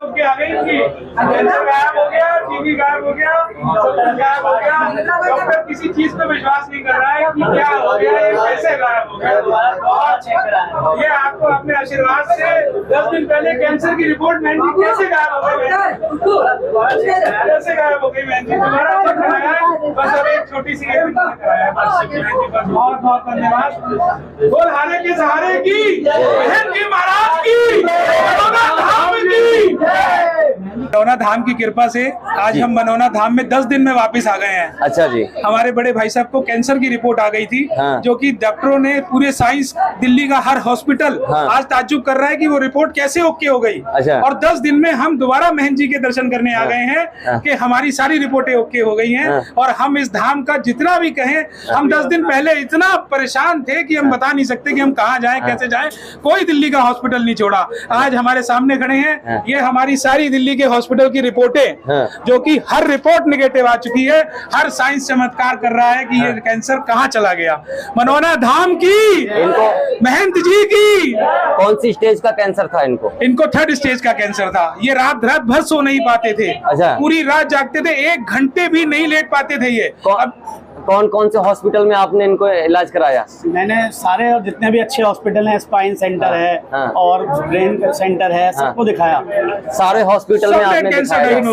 आ गई इनकी, कैंसर गायब हो गया, टीबी गायब हो गया, सब कुछ गायब हो गया। डॉक्टर किसी चीज पे विश्वास नहीं कर रहा है कि क्या हो गया, ये कैसे गायब हो गया। और ये आपको अपने आशीर्वाद से 10 दिन पहले कैंसर की रिपोर्ट बहन जी कैसे गायब हो गई, कैसे गायब हो गई बहन जी, तुम्हारा चेक कराया है, बस अब एक छोटी सी कराया है बस। बहुत बहुत धन्यवाद। बोल हारे के सहारे की बहन जी महाराज की, मनोना धाम की कृपा से आज हम मनोना धाम में 10 दिन में वापस आ गए हैं। अच्छा जी। हमारे बड़े भाई साहब को कैंसर की रिपोर्ट आ गई थी, हाँ। जो कि डॉक्टरों ने पूरे साइंस दिल्ली का हर हॉस्पिटल हाँ। आज ताज्जुब कर रहा है कि वो रिपोर्ट कैसे ओके हो गई। अच्छा। और 10 दिन में हम दोबारा महन जी के दर्शन करने आ गए हैं कि हमारी सारी रिपोर्टें ओके हो गई हैं। और हम इस धाम का जितना भी कहें, हम 10 दिन पहले इतना परेशान थे कि हम बता नहीं सकते कि हम कहाँ जाएं, कैसे जाएं। कोई दिल्ली का हॉस्पिटल नहीं छोड़ा। आज हमारे सामने खड़े हैं, ये हमारी सारी दिल्ली के हॉस्पिटल की रिपोर्टें, जो कि हर रिपोर्ट निगेटिव आ चुकी है। हर साइंस चमत्कार कर रहा है कि ये कैंसर कहाँ चला गया। मनोना धाम की, इनको महंत जी की। कौन सी स्टेज का कैंसर था इनको? इनको 3rd स्टेज का कैंसर था। ये रात भर सो नहीं पाते थे। अच्छा। पूरी रात जागते थे, 1 घंटे भी नहीं लेट पाते थे ये। कौन कौन से हॉस्पिटल में आपने इनको इलाज कराया? मैंने सारे जितने भी अच्छे हॉस्पिटल हैं, स्पाइन सेंटर है और ब्रेन सेंटर है, सबको दिखाया। सारे हॉस्पिटल में आपने दिखाया? एक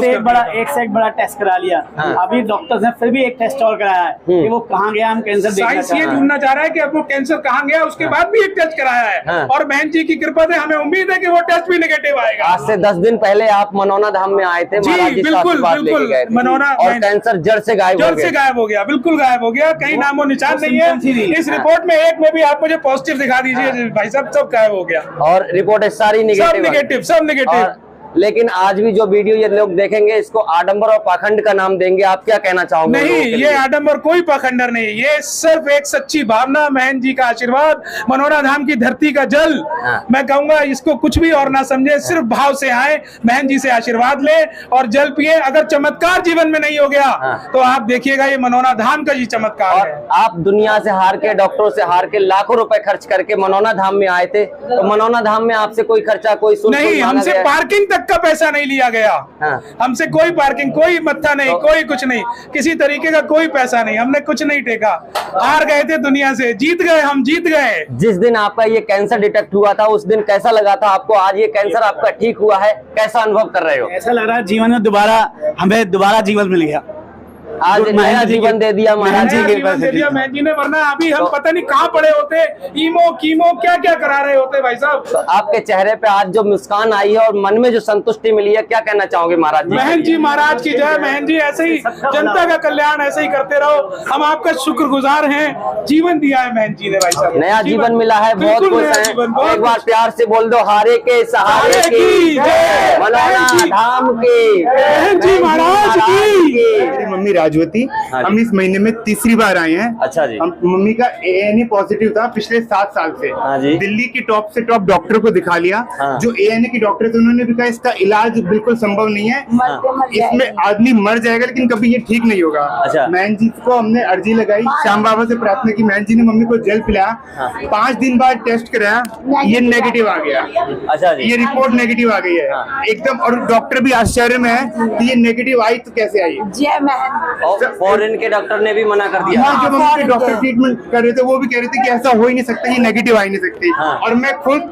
से एक बड़ा टेस्ट करा लिया। अभी डॉक्टर्स ने फिर भी एक टेस्ट और कराया है कि वो कहाँ गया, हम कैंसर साइंस ये ढूंढना चाह रहा है कि अब वो कैंसर कहाँ गया, उसके बाद भी एक टेस्ट कराया है। और बहन जी की कृपा से हमें उम्मीद है कि वो टेस्ट भी नेगेटिव आएगा। आज से 10 दिन पहले आप मनोना धाम में आए थे, जी बिल्कुल बिल्कुल। मनोना और कैंसर जड़ से गायब हो गया, बिल्कुल गायब हो गया, कहीं नामो निशान नहीं है। इस रिपोर्ट में एक में भी आप मुझे पॉजिटिव दिखा दीजिए भाई साहब, सब गायब हो गया। और रिपोर्ट सारी नेगेटिव, सब नेगेटिव। लेकिन आज भी जो वीडियो ये लोग देखेंगे, इसको आडंबर और पाखंड का नाम देंगे। आप क्या कहना चाहोगे? नहीं, ये आडंबर कोई पाखंडर नहीं, ये सिर्फ एक सच्ची भावना, महन जी का आशीर्वाद, मनोना धाम की धरती का जल। मैं कहूंगा इसको कुछ भी और ना समझे, सिर्फ भाव से आए, महन जी से आशीर्वाद ले और जल पिए। अगर चमत्कार जीवन में नहीं हो गया तो आप देखिएगा ये मनोना धाम का ही चमत्कार है। आप दुनिया से हार के, डॉक्टरों से हार के, लाखों रुपए खर्च करके मनोना धाम में आए थे, तो मनोना धाम में आपसे कोई खर्चा, कोई शुल्क नहीं, हमसे पार्किंग तक का पैसा नहीं लिया गया। हमसे कोई पार्किंग, कोई मत्था नहीं, कोई कुछ नहीं, किसी तरीके का कोई पैसा नहीं, हमने कुछ नहीं टेका। हार गए थे दुनिया से, जीत गए, हम जीत गए। जिस दिन आपका ये कैंसर डिटेक्ट हुआ था, उस दिन कैसा लगा था आपको? आज ये कैंसर आपका ठीक हुआ है, कैसा अनुभव कर रहे हो? ऐसा लग रहा है जीवन में हमें दोबारा जीवन मिल गया। आज नया जीवन दे दिया महाराज जी के, महन जी ने, वरना अभी हम पता नहीं कहाँ पड़े होते, कीमो क्या क्या करा रहे होते भाई साहब। तो आपके चेहरे पे आज जो मुस्कान आई है और मन में जो संतुष्टि मिली है, क्या कहना चाहोगे महाराज जी? महन जी महाराज की जय। महन जी ऐसे ही जनता का कल्याण ऐसे ही करते रहो, हम आपका शुक्रगुजार हैं। जीवन दिया है महन जी ने भाई साहब, नया जीवन मिला है, बहुत खुश हैं। एक बार प्यार से बोल दो, हारे के सहारे की, मनोना धाम की, महन जी महाराज की। मम्मी राजवती, हम इस महीने में 3री बार आए हैं। अच्छा जी। हम मम्मी का ANE पॉजिटिव था पिछले 7 साल से। हाँ जी। दिल्ली की टॉप से टॉप डॉक्टर को दिखा लिया। हाँ। जो ANE के डॉक्टर थे उन्होंने भी कहा इसका इलाज बिल्कुल संभव नहीं है, इसमें आदमी मर जाएगा लेकिन कभी ये ठीक नहीं होगा। अच्छा। महन जी को हमने अर्जी लगाई, श्याम बाबा से प्रार्थना की, महन जी ने मम्मी को जल पिलाया। 5 दिन बाद टेस्ट कराया, ये नेगेटिव आ गया। अच्छा जी। ये रिपोर्ट नेगेटिव आ गई है एकदम। और डॉक्टर भी आश्चर्य में है कि ये नेगेटिव आई तो कैसे आई। फॉरेन के डॉक्टर ने भी मना कर दिया। जो मम्मी के डॉक्टर ट्रीटमेंट कर रहे थे वो भी कह रहे थे कि ऐसा हो ही नहीं सकता, ये नेगेटिव आ ही नहीं सकती। और मैं खुद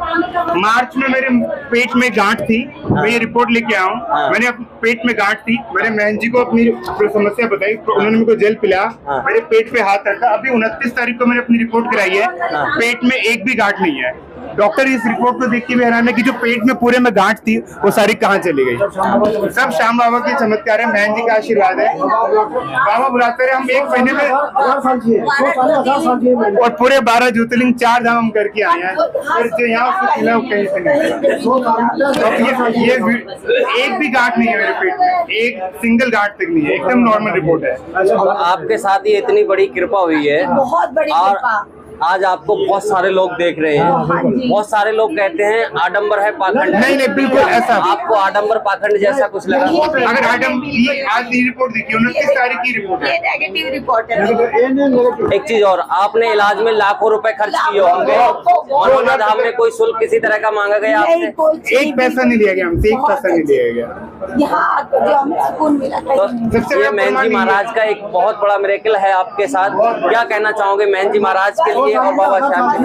मार्च में मेरे पेट में गांठ थी, मैं ये रिपोर्ट लेके आया हूँ। मैंने पेट में गांठ थी, मैंने महन जी को अपनी समस्या बताई, उन्होंने मेरे को जेल पिलाया, मेरे पेट पे हाथ रखा। अभी 29 तारीख को मैंने अपनी रिपोर्ट कराई है, पेट में एक भी गांठ नहीं है। डॉक्टर इस रिपोर्ट को देख के भी हैरान है कि जो पेट में पूरे में गांठ थी वो सारी कहाँ चली गई। सब श्याम बाबा के चमत्कार है, महन जी का आशीर्वाद है। बाबा बुलाते रहे, हम 1 महीने में और पूरे 12 ज्योतिर्लिंग 4 धाम हम करके आए हैं। और जो यहाँ कहीं से नहीं, ये एक भी गांठ नहीं है मेरे पेट में, एक सिंगल गांठ तक नहीं है, एकदम नॉर्मल रिपोर्ट है। आपके साथ ये इतनी बड़ी कृपा हुई है, बहुत बड़ी कृपा। आज आपको बहुत सारे लोग देख रहे हैं, बहुत सारे लोग कहते हैं आडंबर है पाखंड। नहीं बिल्कुल ऐसा। आपको आडंबर पाखंड जैसा कुछ लगा? अगर आडंबर, ये आज की रिपोर्ट देखिए, 29 तारीख की रिपोर्ट है, नेगेटिव रिपोर्ट है। एक चीज और, आपने इलाज में लाखों रुपए खर्च किए होंगे, मनोना धाम में कोई शुल्क किसी तरह का मांगा गया आपसे? एक पैसा नहीं लिया गया हमसे, एक पैसा नहीं लिया गया। यहाँ जो हमें सुकून मिला। तो ये मैन जी महाराज का एक बहुत बड़ा मिरेकल है आपके साथ। क्या कहना चाहोगे मैन जी महाराज के लिए और बाबा श्याम के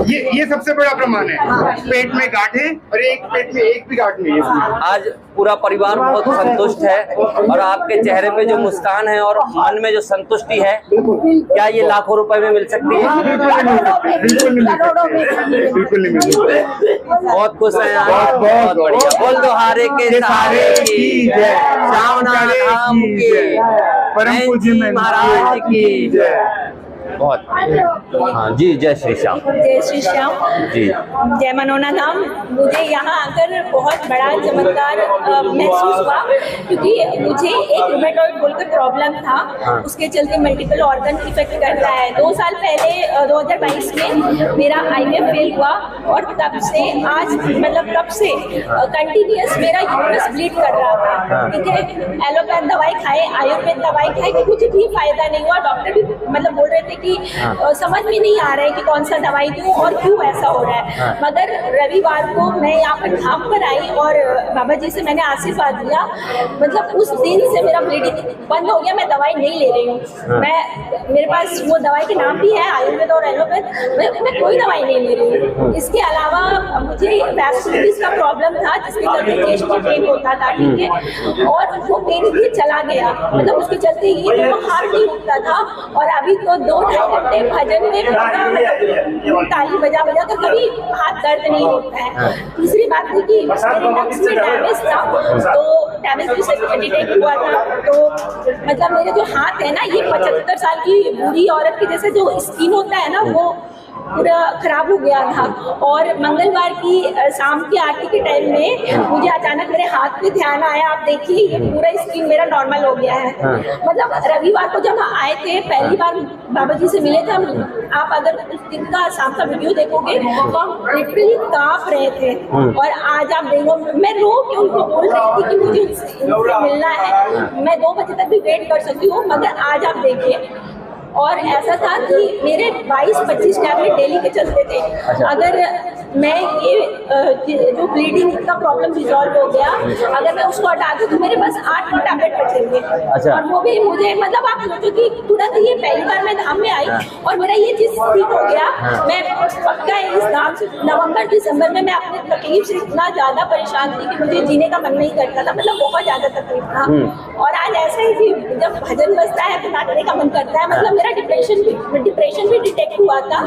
लिए? ये सबसे बड़ा प्रमाण है। पेट में गांठ है और एक पेट में एक भी गांठ नहीं है। आज पूरा परिवार बहुत संतुष्ट है और आपके चेहरे पे जो मुस्कान है और मन में जो संतुष्टि है, क्या ये लाखों रुपए में मिल सकती है? बिल्कुल नहीं मिल सकती। बहुत खुश हैं आप, बहुत बढ़िया। बोल दो हारे के सहारे की जय, श्यामना धाम की, परम पूज्य महाराज की जय। बहुत हाँ जी, जय श्री श्याम। जय श्री श्याम जी, जय मनोना धाम। मुझे यहाँ आकर बहुत बड़ा चमत्कार महसूस हुआ, क्योंकि मुझे एक रूमेटॉइड बोलकर प्रॉब्लम था, उसके चलते मल्टीपल ऑर्गन इफेक्ट करता है। 2 साल पहले 2022 में मेरा IVF फेल हुआ और तब से आज मतलब तब से कंटिन्यूअस मेरा यूट्रस ब्लीड कर रहा था। ठीक है, एलोपैथ दवाई खाए, आयुर्वेद दवाई खाए, कुछ भी फायदा नहीं हुआ। डॉक्टर भी मतलब बोल रहे थे कि समझ में नहीं आ रहा है कि कौन सा दवाई दूं और क्यों ऐसा हो रहा है। मगर रविवार को मैं यहाँ पर धाम पर आई और बाबा जी से मैंने आशीर्वाद लिया। मतलब उस दिन से मेरा ब्लीडिंग बंद हो गया। मैं दवाई नहीं ले रही हूँ। मेरे पास वो दवाई के नाम भी है, आयुर्वेद और एलोपैथ। मैं कोई दवाई नहीं ले रही हूँ। इसके अलावा मुझे वैस्कुलरिटिस का प्रॉब्लम था, जिसके चलते चेस्ट में पेन होता था। ठीक है, और वो पेन भी चला गया। मतलब उसके चलते ये हाथ नहीं उठता था। और अभी तो 2-2.5 घंटे भजन में ताली बजा कर कभी हाथ दर्द नहीं होता है। तीसरी बात है कि मेरे नक्स में डैमेज था, तो डैमेज भी से डिटेक्ट हुआ था। तो मतलब मेरे जो हाथ है ना, ये 75 साल की बूढ़ी औरत की जैसे जो स्किन होता है ना, वो पूरा खराब हो गया था। और मंगलवार की शाम की आरती के टाइम में मुझे अचानक मेरे हाथ पे ध्यान आया। आप देखिए, ये पूरा स्किन मेरा नॉर्मल हो गया है। मतलब रविवार को जब हम आए थे, पहली बार बाबा जी से मिले थे हम। आप अगर उस दिन का शाम का वीडियो देखोगे तो हम लिटरली कांप रहे थे। और आज आप देखो, मैं रो के उनको बोल रही थी कि मुझे उनसे मिलना है। मैं 2 बजे तक भी वेट कर सकती हूँ, मगर आज आप देखिए। और ऐसा था कि मेरे 22-25 टैबलेट डेली के चलते थे। अगर मैं ये जो ब्लीडिंग का प्रॉब्लम रिजॉल्व हो गया, अगर मैं उसको हटा दूं तो मेरे पास 8-9 टैबलेट बचेंगे। और वो भी मुझे मतलब आप सोचो कि तुरंत ये पहली बार मैं धाम में आई और मेरा ये चीज ठीक हो गया। मैं पक्का इस धाम से नवंबर-दिसंबर में मैं अपने तकलीफ से इतना ज्यादा परेशान थी कि मुझे जीने का मन नहीं करता था। मतलब बहुत ज्यादा तकलीफ था। और आज ऐसा है कि जब भजन बजता है तो नाचने का मन करता है। मतलब मेरा डिप्रेशन भी डिटेक्ट हुआ था,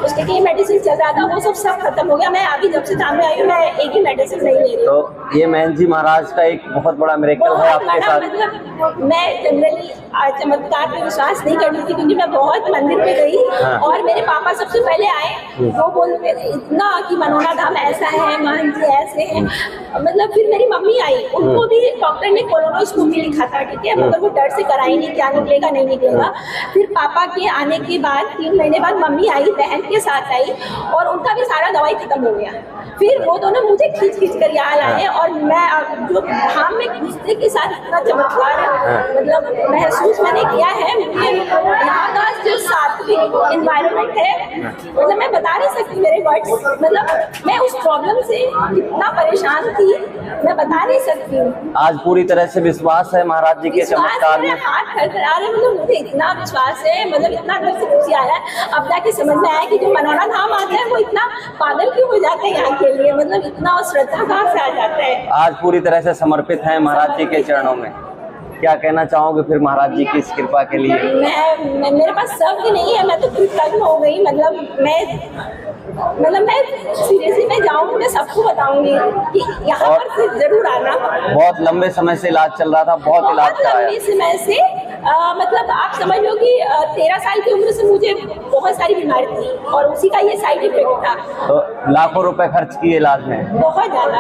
उसके लिए मेडिसिन चल रहा था, वो सब खत्म हो गया। मैं अभी जब से धाम में आई हूँ, मैं एक ही मेडिसिन नहीं ले रही। तो ये मैन जी महाराज का एक बहुत बड़ा मिरेकल है आपके साथ। मतलब मैं जनरली चमत्कार पे विश्वास नहीं करती थी, क्योंकि मैं बहुत मंदिर पे गई और मेरे पापा सबसे पहले आए। वो बोलते इतना कि मनोना धाम ऐसा है, मान जी ऐसे है। मतलब फिर मेरी मम्मी आई, उनको भी डॉक्टर ने कोलोनोस्कोपी लिखा था। ठीक है, मगर वो डर से कराई नहीं, क्या निकलेगा नहीं निकलेगा। फिर पापा के आने के बाद 3 महीने बाद मम्मी आई, बहन के साथ आई, और उनका भी सारा दवाई खत्म हो गया। फिर वो दोनों मुझे खींच कर यहाँ लाए और मैं जो धाम में घुसने के साथ इतना चमत्कार मतलब महसूस मैंने किया है। मुझे यहाँ का जो सात्विक एनवायरनमेंट है, मतलब मैं बता नहीं सकती मेरे वर्ड्स। मतलब मैं उस प्रॉब्लम से इतना परेशान थी, मैं बता नहीं सकती हूँ। आज पूरी तरह से विश्वास है महाराज जी के चमत्कार में। हाथ खड़खड़ा रहे, मतलब मुझे इतना विश्वास है, मतलब इतना अंदर से खुशी आया। अब जाके समझ में आया कि जो मनोना धाम आता है वो इतना पागल क्यों हो जाता है यहाँ के लिए। मतलब इतना श्रद्धा कहाँ से आ जाता है। आज पूरी तरह से समर्पित है महाराज जी के चरणों में। क्या कहना चाहोगे फिर महाराज जी की इस कृपा के लिए? मैं मेरे पास शब्द नहीं है, मैं तो कृतज्ञ हो गई। मतलब मैं मतलब मैं सीरियसली मैं जाऊंगी, मैं सबको बताऊंगी कि यहाँ पर से जरूर आना। बहुत लंबे समय से इलाज चल रहा था, बहुत इलाज कराया। लंबे समय से मतलब आप समझ लो कि 13 साल की उम्र से मुझे बहुत सारी बीमारी थी और उसी का ये साइड इफेक्ट था। तो लाखों रुपए खर्च किए इलाज में, बहुत ज्यादा।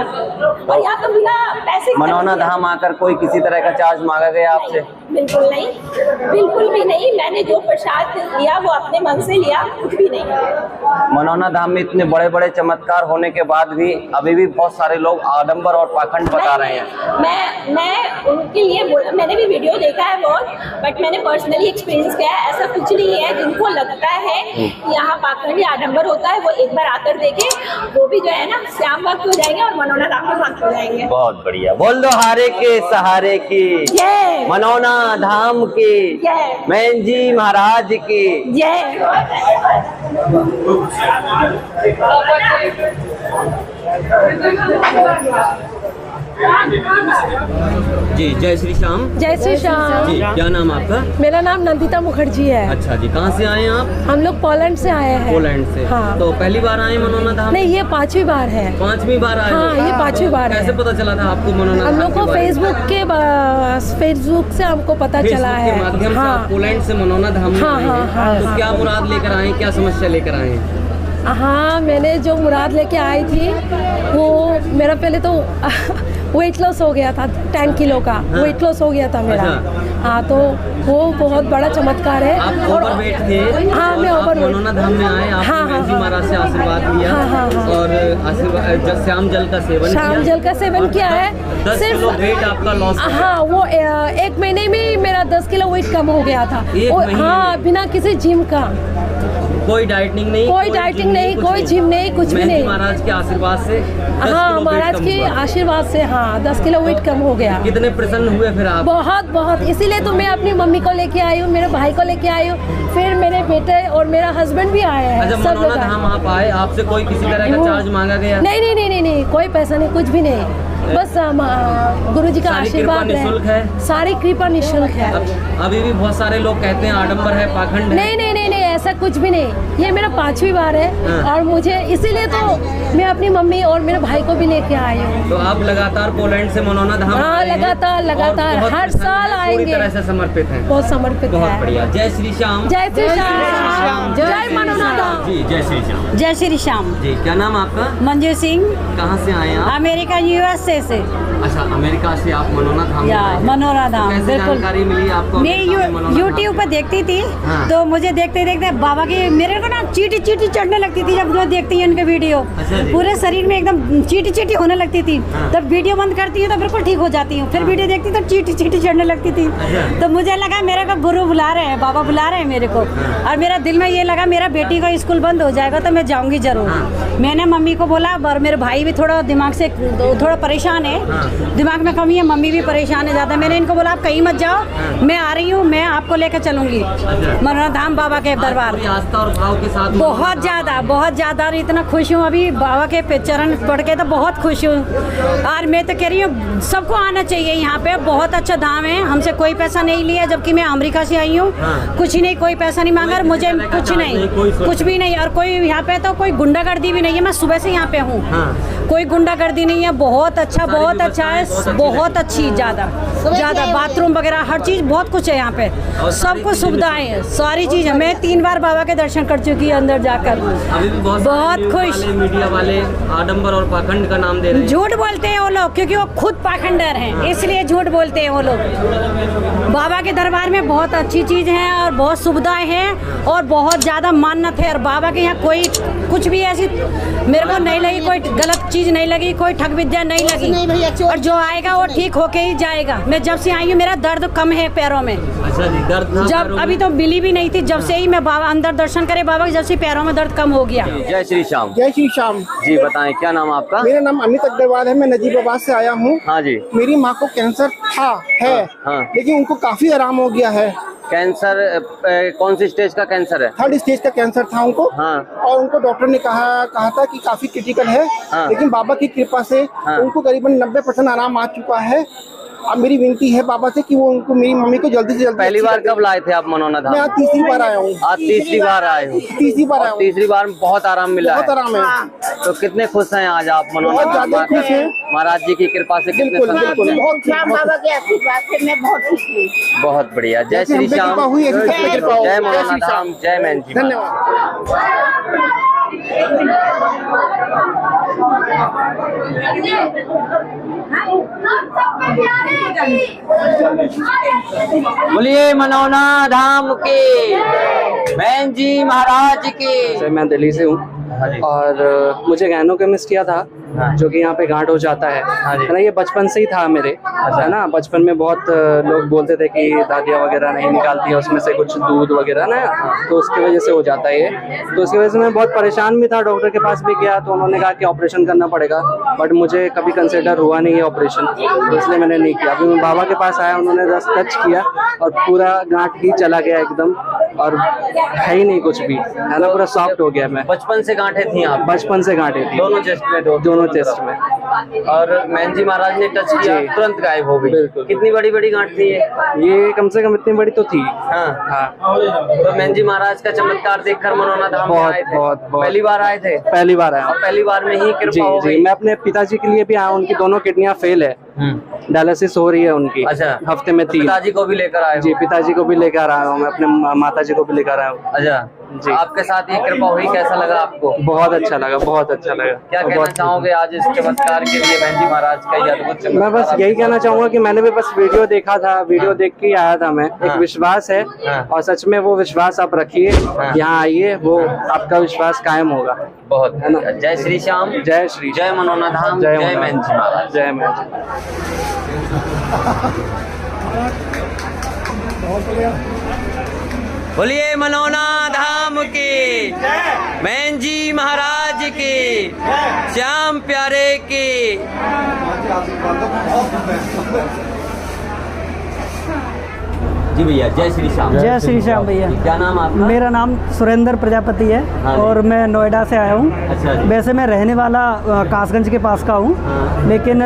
और यहाँ तो बिना पैसे मनौना धाम आकर कोई किसी तरह का चार्ज मांगा गया आपसे? बिल्कुल नहीं, बिल्कुल भी नहीं। मैंने जो प्रसाद लिया वो अपने मन से लिया, कुछ भी नहीं। मनौना धाम में इतने बड़े बड़े चमत्कार होने के बाद भी अभी भी बहुत सारे लोग आडंबर और पाखंड बता रहे हैं। मैं उनके लिए बोला, मैंने भी वीडियो देखा है बहुत, बट मैंने पर्सनली एक्सपीरियंस किया है। ऐसा कुछ नहीं है। जिनको लगता है यहाँ पाखंड या आडंबर होता है वो एक बार आकर देखे, वो भी जो है ना श्याम भक्त हो जाएंगे और मनौना धाम में भक्त हो जाएंगे। बहुत बढ़िया। बोल दो हारे के सहारे की जय, मनौना धाम की जय, मैन जी महाराज की जय। जी जय श्री श्याम। जय श्री श्याम। जी क्या नाम आपका? मेरा नाम नंदिता मुखर्जी है। अच्छा जी, कहाँ से आए हैं आप? हम लोग पोलैंड से आए हैं। पोलैंड से? हाँ। तो पहली बार आए मनौना धाम? नहीं, ये 5वीं बार है। 5वीं बार आए? हाँ, ये 5वीं बार है। कैसे पता चला था आपको मनौना धाम? हम लोग को फेसबुक से हमको पता चला है। के माध्यम से आप पोलैंड से मनौना धाम में आए हैं। तो क्या मुराद लेकर आए, क्या समस्या लेकर आए हैं? हाँ, मैंने जो मुराद लेके आई थी वो मेरा पहले तो वेट लॉस हो गया था, 10 किलो का वेट लॉस हो गया था मेरा। हाँ, तो वो बहुत बड़ा चमत्कार है। आप ओवरवेट थे? हाँ, मैं ओवरवेट। मनौना धाम में आए, आपने जी महाराज से आशीर्वाद लिया और आशीर्वाद श्याम जल का सेवन किया। श्याम जल का सेवन किया है। 10 किलो वेट आपका लॉस? हाँ, वो 1 महीने में मेरा 10 किलो वेट कम हो गया था। हाँ, बिना किसी जिम का। कोई डाइटिंग नहीं? कोई डाइटिंग नहीं, कोई जिम नहीं, कुछ भी नहीं। महाराज के आशीर्वाद से? हाँ, महाराज के आशीर्वाद से हाँ 10 किलो वेट कम हो गया। कितने प्रसन्न हुए फिर आप? बहुत बहुत। इसीलिए तो मैं अपनी मम्मी को लेके आई हूँ, मेरे भाई को लेके आई हूँ, फिर मेरे बेटे और मेरा हस्बैंड भी आए हैं। अच्छा, मनौना धाम आप आए, आपसे कोई किसी तरह का चार्ज मांगा गया? नहीं, कोई पैसा नहीं, कुछ भी नहीं। बस गुरु जी का आशीर्वाद है। सारी कृपा निःशुल्क है। अभी भी बहुत सारे लोग कहते हैं आडंबर है, पाखंड है। नहीं, ऐसा कुछ भी नहीं। ये मेरा 5वीं बार है और मुझे इसीलिए तो मैं अपनी मम्मी और मेरे भाई को भी लेके आई हूँ। तो आप लगातार पोलैंड से मनौना धाम? हाँ, लगातार हर साल आएंगे। पूरी तरह से समर्पित हैं? बहुत समर्पित है। बहुत बढ़िया। जय श्री श्याम। जय श्री श्याम। जय मनौना धाम। जी जय श्री श्याम। जय श्री श्याम। जी क्या नाम आपका? मंजू सिंह। कहाँ से आए आप? अमेरिका USA से। अच्छा, अमेरिका से आप मनौना धाम? मनौना धाम। कैसे जानकारी मिली आपको? मैं YouTube पर देखती थी तो मुझे देखते देखते बाबा की मेरे को ना चीटी चढ़ने लगती थी जब मैं देखती हूँ उनके वीडियो। पूरे शरीर में एकदम चीटी होने लगती थी। तब वीडियो बंद करती हूँ तो बिल्कुल ठीक हो जाती हूँ। फिर वीडियो देखती तो चीटी चढ़ने लगती थी। तो मुझे लगा मेरे को गुरु बुला रहे हैं, बाबा बुला रहे हैं मेरे को। और मेरा दिल में ये लगा मेरा बेटी का स्कूल बंद हो जाएगा तो मैं जाऊँगी जरूर। मैंने मम्मी को बोला और मेरे भाई भी थोड़ा दिमाग से थोड़ा परेशान है, दिमाग में कमी है, मम्मी भी परेशान है ज़्यादा। मैंने इनको बोला आप कहीं मत जाओ, मैं आ रही हूँ, मैं आपको लेकर चलूँगी मनौना धाम बाबा के दरबार। आस्था और भाव के साथ बहुत ज़्यादा इतना खुश हूँ अभी बाबा के चरण पढ़ के, तो बहुत खुश हूँ। और मैं तो कह रही हूँ सबको आना चाहिए यहाँ पे, बहुत अच्छा धाम है। हमसे कोई पैसा नहीं लिया जबकि मैं अमेरिका से आई हूँ। कुछ नहीं, कोई पैसा नहीं मांगा, मुझे कुछ नहीं, कुछ भी नहीं। और कोई यहाँ पे तो कोई गुंडागर्दी भी नहीं है। मैं सुबह से यहाँ पे हूँ, कोई गुंडागर्दी नहीं है। बहुत अच्छा है, बहुत अच्छी, ज़्यादा बाथरूम वगैरह हर चीज़ बहुत कुछ है यहाँ पे, सब कुछ सुविधाएं हैं, सारी चीज़ है। मैं 3 बार बाबा के दर्शन कर चुकी है अंदर जाकर। अभी भी बहुत खुश। मीडिया वाले आडंबर और पाखंड का नाम दे रहे हैं। झूठ बोलते हैं वो लोग क्योंकि वो खुद पाखंडर हैं, इसलिए झूठ बोलते हैं वो लोग। बाबा के दरबार में बहुत अच्छी चीज़ है और बहुत सुविधाएं हैं और बहुत ज़्यादा मान्यता है। और बाबा के यहाँ कोई कुछ भी ऐसी मेरे को नहीं लगी, कोई गलत चीज़ नहीं लगी, कोई ठग विद्या नहीं लगी। और जो आएगा वो ठीक होके ही जाएगा। मैं जब से आई हूँ मेरा दर्द कम है पैरों में। अच्छा जी, दर्द जब अभी तो मिली भी नहीं थी, जब से ही मैं बाबा अंदर दर्शन करे बाबा, जब से पैरों में दर्द कम हो गया। जय श्री श्याम। जय श्री श्याम जी बताएं क्या नाम आपका? मेरा नाम अमित अग्रवाल है, मैं नजीबाबाद से आया हूँ। हाँ जी। मेरी माँ को कैंसर है लेकिन उनको काफी आराम हो गया है। कैंसर कौन सी स्टेज का कैंसर है? 3rd स्टेज का कैंसर था उनको। और उनको डॉक्टर ने कहा था कि काफी क्रिटिकल है। लेकिन बाबा की कृपा से उनको करीबन 90% आराम आ चुका है अब मेरी विनती है बाबा से कि वो उनको, मेरी मम्मी को जल्दी से जल्दी। पहली बार कब लाए थे आप मनौना धाम? मैं आज तीसरी बार आया हूँ। आज तीसरी बार आए हूँ। तीसरी बार आया हूँ। तीसरी बार में बहुत आराम मिला है। बहुत आराम है। तो कितने खुश हैं आज आप मनौना बहुत ज्यादा खुश हैं। महाराज जी की कृपा से? कितने बिल्कुल बिल्कुल बाबा के आशीर्वाद से मैं बहुत खुश हूँ। बहुत बढ़िया। जय श्री श्याम, जय मनौना धाम, जय मैन जी। बोलिए मनौना धाम के, मैन जी महाराज के। मैं दिल्ली से हूँ और मुझे गैनोकेमिस्ट्रिया था जो कि यहाँ पे गांठ हो जाता है ना। ये बचपन से ही था मेरे, है ना। बचपन में बहुत लोग बोलते थे कि दादियाँ वगैरह नहीं निकालती है उसमें से कुछ दूध वगैरह ना, तो उसकी वजह से हो जाता है ये। तो उसकी वजह से मैं बहुत परेशान भी था। डॉक्टर के पास भी गया तो उन्होंने कहा कि ऑपरेशन करना पड़ेगा, बट मुझे कभी कंसिडर हुआ नहीं है ऑपरेशन, तो इसलिए मैंने नहीं किया। अभी मैं बाबा के पास आया, उन्होंने बस टच किया और पूरा गांठ ही चला गया एकदम, और है ही नहीं कुछ भी, है ना। पूरा सॉफ्ट हो गया। मैं बचपन से गांठें थी आप? बचपन से गांठें थी, दोनों चेस्ट में? दोनों चेस्ट में। और मैन जी महाराज ने टच किया, तुरंत गायब हो गई। बिल्कुल। कितनी बड़ी बड़ी गांठ थी ये? कम से कम इतनी बड़ी तो थी। हाँ। तो मैन जी महाराज का चमत्कार देखकर मनौना धाम में आए थे? बहुत। पहली बार आए थे? पहली बार आया। और पहली बार में ही कृपा हो गई? मैं अपने पिताजी के लिए भी आया, उनकी दोनों किडनियां फेल है, डायलिसिस हो रही है उनकी। अच्छा। हफ्ते में 3। पिताजी को भी लेकर आए? जी, पिताजी को भी लेकर आया हूँ मैं, अपने माता जी को भी लेकर आया हूँ। अच्छा जी। आपके साथ ये कृपा हुई, कैसा लगा आपको? बहुत अच्छा लगा, बहुत अच्छा लगा। क्या कहना चाहोगे आज इस चमत्कार के लिए, मैन जी महाराज का ये अद्भुत चमत्कार? मैं बस यही कहना चाहूंगा कि मैंने भी बस वीडियो देखा था, वीडियो देख के आया था मैं। एक विश्वास है और सच में वो विश्वास आप रखिए, यहाँ आइए, वो आपका विश्वास कायम होगा। बहुत है ना। जय श्री श्याम, जय श्री, जय मनौना धाम, जय मैन जी महाराज, जय मैन जी। बोलिए मनौना धाम के, मैन जी महाराज के, श्याम प्यारे के। जी भैया, जय श्री श्याम। जय श्री श्याम भैया। क्या नाम आपका? मेरा नाम सुरेंद्र प्रजापति है। हाँ, और मैं नोएडा से आया हूँ। अच्छा। वैसे मैं रहने वाला कासगंज के पास का हूँ। हाँ। लेकिन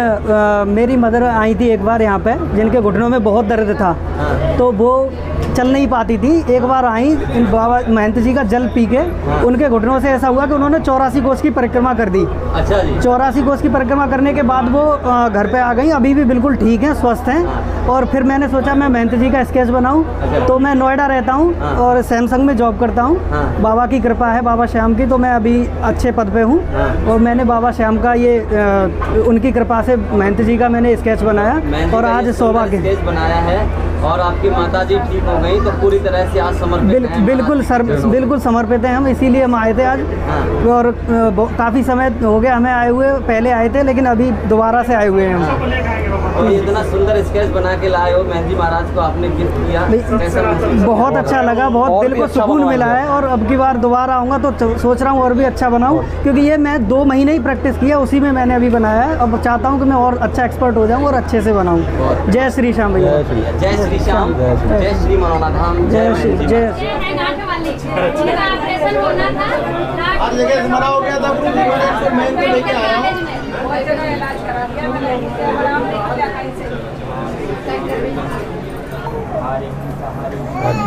मेरी मदर आई थी एक बार यहाँ पे, जिनके घुटनों में बहुत दर्द था। हाँ। तो वो चल नहीं पाती थी। एक बार आई बाबा महंत जी का जल पी के, हाँ। उनके घुटनों से ऐसा हुआ कि उन्होंने 84 कोस की परिक्रमा कर दी। अच्छा जी। 84 कोस की परिक्रमा करने के बाद वो घर पे आ गई। अभी भी बिल्कुल ठीक हैं, स्वस्थ हैं। हाँ। और फिर मैंने सोचा मैं महंत जी का स्केच बनाऊं। अच्छा। तो मैं नोएडा रहता हूं। हाँ। और सैमसंग में जॉब करता हूं। हाँ। बाबा की कृपा है, बाबा श्याम की, तो मैं अभी अच्छे पद पे हूं। हाँ। और मैंने बाबा श्याम का ये उनकी कृपा से महंत जी का मैंने स्केच बनाया और आज सौभाग्य स्केच बनाया है। और आपकी माता जी ठीक हो गई तो पूरी तरह से आज समर्पित हैं? बिल्कुल समर्पित हैं हम, इसीलिए हम आए थे आज। हाँ। और काफ़ी समय हो गया हमें आए हुए, पहले आए थे लेकिन अभी दोबारा से आए हुए हैं हम। और इतना सुंदर स्केच बना के लाए हो, महंत जी महाराज को आपने गिफ्ट किया, बहुत अच्छा लगा, बहुत दिल को सुकून मिला है। और अब की बार दोबारा आऊँगा तो सोच रहा हूँ और भी अच्छा बनाऊँ, क्योंकि ये मैं 2 महीने ही प्रैक्टिस किया, उसी में मैंने अभी बनाया है। अब चाहता हूँ कि मैं और अच्छा एक्सपर्ट हो जाऊँ और अच्छे से बनाऊँ। जय श्री श्याम भैया। जय श्री श्याम, जय श्री मनौना धाम, जय श्री जय। हर जगह मरा हो गया था, मैं तो लेके आया हूँ।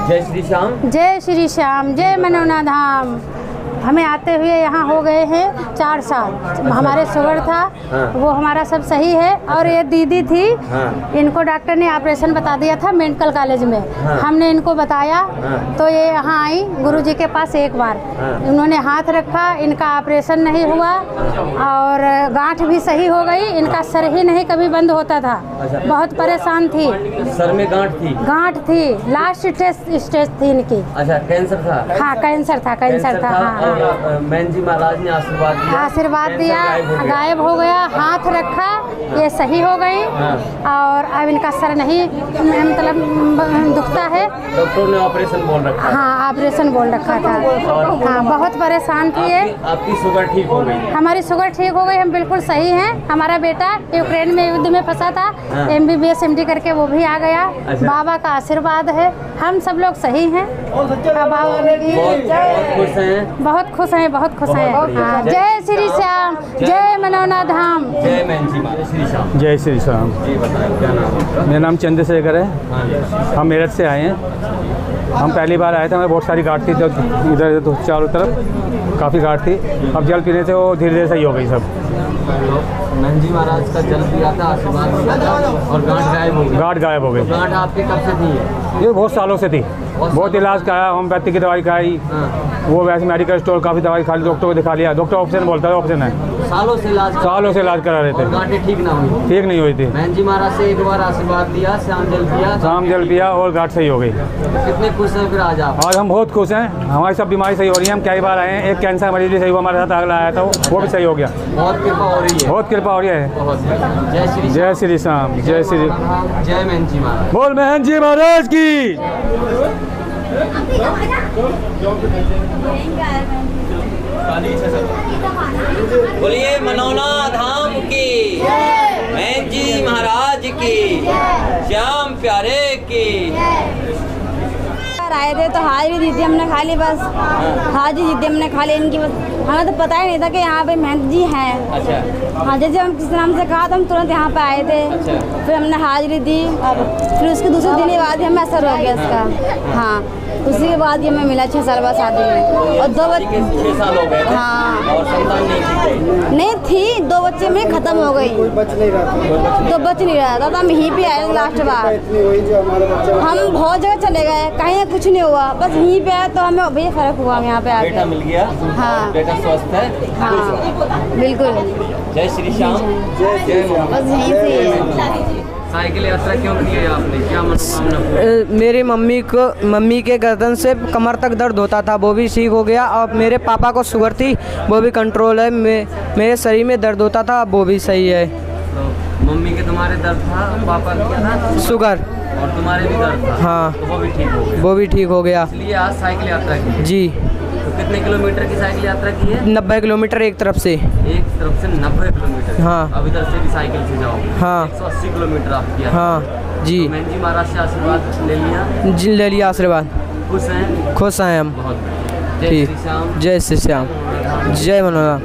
जय श्री श्याम, जय श्री श्याम, जय मनौना धाम। हमें आते हुए यहाँ हो गए हैं 4 साल। हमारे शुगर था। हाँ। वो हमारा सब सही है। और ये दीदी थी। हाँ। इनको डॉक्टर ने ऑपरेशन बता दिया था मेडिकल कॉलेज में। हाँ। हमने इनको बताया। हाँ। तो ये यहाँ आई गुरुजी के पास एक बार। हाँ। उन्होंने हाथ रखा, इनका ऑपरेशन नहीं हुआ और गांठ भी सही हो गई। इनका सर ही नहीं कभी बंद होता था। अच्छा। बहुत परेशान थी, सर में गांठ थी, लास्ट स्टेज थी इनकी। अच्छा, कैंसर था? हाँ, कैंसर था। हाँ। मैन जी महाराज ने आशीर्वाद दिया, गायब हो गया। हाथ रखा, ये सही हो गई। हाँ। और अब इनका सर नहीं मतलब दुखता है। डॉक्टर ने ऑपरेशन बोल रखा। हाँ, ऑपरेशन बोल रखा था। हाँ, बहुत परेशान थी ये। आपकी शुगर ठीक हो गई? हमारी शुगर ठीक हो गई, हम बिल्कुल सही हैं। हमारा बेटा यूक्रेन में युद्ध में फंसा था। हाँ। MBBS MD करके वो भी आ गया। अच्छा। बाबा का आशीर्वाद है, हम सब लोग सही हैं। बहुत खुश हैं। बहुत बहुत खुश हैं, बहुत खुश हैं। हाँ, जय श्री श्याम, जय मनौना धाम, जय महंत जी महाराज। श्री श्याम। जय श्री श्याम। जी बताएं क्या नाम है? मेरा नाम चंद्रशेखर है। हम मेरठ से आए हैं। हम पहली बार आए थे, हमें बहुत सारी गांठ थी तो इधर तो चारों तरफ काफ़ी गांठ थी। अब जल पीने से वो धीरे धीरे सही हो गई सब। महंत जी महाराज का जल पिया था, आशीर्वाद मिला था और गांठ गायब हो गई। गांठ गायब हो गई। गांठ आपकी कब से थी? ये बहुत सालों से थी। बहुत इलाज कराया, होम्योपैथिक की दवाई खाई, वो वैसे मेडिकल स्टोर काफ़ी दवाई खा ली, डॉक्टर को दिखा लिया। डॉक्टर ऑप्शन बोलता है, ऑप्शन है। सालों से इलाज करा रहे थे। गांठें ठीक ना हुई? ठीक नहीं हुई थी। महंत जी महाराज से एक बार आशीर्वाद दिया, शाम जल पिया और गांठ सही हो गई। कितने खुश हैं फिर आज आप? आज हम बहुत खुश हैं, हमारी सब बीमारी सही हो रही है। हम कई बार आए हैं, एक कैंसर मरीज भी सही हुआ हमारे साथ, अगला आया था वो भी सही हो गया। बहुत कृपा हो रही है। बहुत कृपा हो रही है। जय श्री जय श्री श्याम। जय श्री जय महंत जी महाराज। बोल महंत जी महाराज की। बोलिए मनौना धाम की, महंत जी महाराज की, श्याम प्यारे की। आए थे तो हाजिरी दी थी हमने, खाली बस हाजिरी दी थी हमने खाली इनकी, बस हमें तो पता ही नहीं था कि यहाँ पे महंत जी हैं। अच्छा। हाँ, जैसे हम किसी नाम से कहा तो हम तुरंत यहाँ पे आए थे। अच्छा। फिर हमने हाजिरी दी और फिर उसके दूसरे दिन के बाद ही हमें असर हो गया इसका। हाँ, उसी के बाद ही हमें मिला 6 साल बाद शादी में। और 2 बच्चे 6 साल हो गए। हाँ। और संतान नहीं थी, 2 बच्चे में खत्म हो गई। तो बच नहीं रहा था, तो हम यहीं पे आए लास्ट बार। हम बहुत जगह चले गए, कहीं कुछ नहीं हुआ, बस यहीं पे आए तो हमें भैया फर्क हुआ। हम यहाँ पे आके बेटा मिल गया। हाँ, बेटा स्वस्थ है। हाँ बिल्कुल। जय श्री श्याम। जय बस यहीं से। साइकिल यात्रा क्यों की है आपने, क्या मनोकामना? मेरी मम्मी के गर्दन से कमर तक दर्द होता था, वो भी ठीक हो गया। और मेरे पापा को शुगर थी, वो भी कंट्रोल है। मेरे शरीर में दर्द होता था, वो भी सही है। तो मम्मी के तुम्हारे दर्द था, पापा क्या था? शुगर। और तुम्हारे भी दर्द था? हाँ। तो वो भी ठीक हो गया? वो भी ठीक हो गया। इसलिए आज साइकिल यात्रा की? जी। तो कितने किलोमीटर की साइकिल यात्रा की है? 90 किलोमीटर एक तरफ से। एक तरफ से 90 किलोमीटर? हाँ। अब इधर से भी साइकिल से जाओ? हाँ। 180 किलोमीटर आप किया? हाँ जी। तो महंत जी महाराज से आशीर्वाद ले लिया? जी, ले लिया आशीर्वाद। खुश हैं? खुश हैं हम। बहुत। जय श्री श्याम। जय श्री श्याम। जय मनोरा।